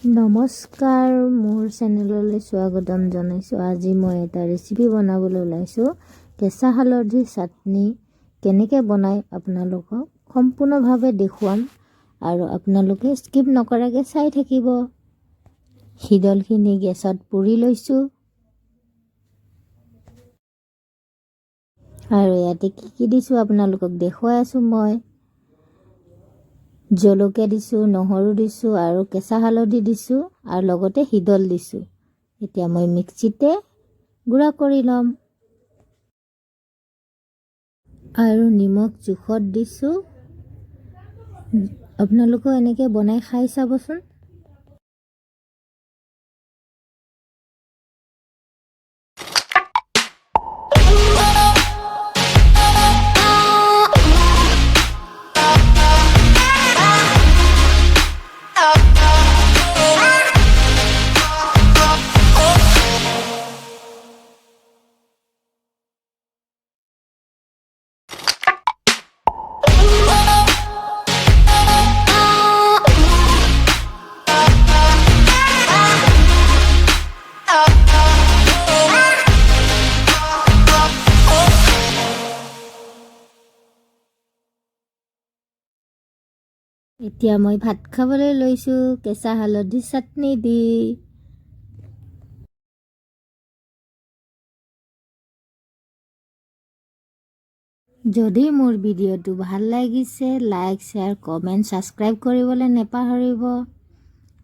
নমস্কাৰ, মোৰ চেনেললৈ স্বাগতম জনাইছোঁ। আজি মই এটা ৰেচিপি বনাবলৈ ওলাইছোঁ। কেঁচা হালধিৰ চাটনি কেনেকৈ বনাই আপোনালোকক সম্পূৰ্ণভাৱে দেখুৱাম আৰু আপোনালোকে স্কিপ নকৰাকৈ চাই থাকিব। শিদলখিনি গেছত পুৰি লৈছোঁ আৰু ইয়াতে কি দিছোঁ আপোনালোকক দেখুৱাই আছোঁ। মই জলকীয়া দিছোঁ, নহৰু দিছোঁ আৰু কেঁচা হালধি দিছোঁ আৰু লগতে শিদল দিছোঁ। এতিয়া মই মিক্সিতে গুড়া কৰি ল'ম আৰু নিমখ জোখত দিছোঁ। আপোনালোকেও এনেকৈ বনাই খাই চাবচোন। এতিয়া মই ভাত খাবলৈ লৈছোঁ কেঁচা হালধি চাটনি দি। যদি মোৰ ভিডিঅ'টো ভাল লাগিছে, লাইক, শ্বেয়াৰ, কমেণ্ট, ছাবস্ক্ৰাইব কৰিবলৈ নেপাহৰিব।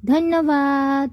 ধন্যবাদ।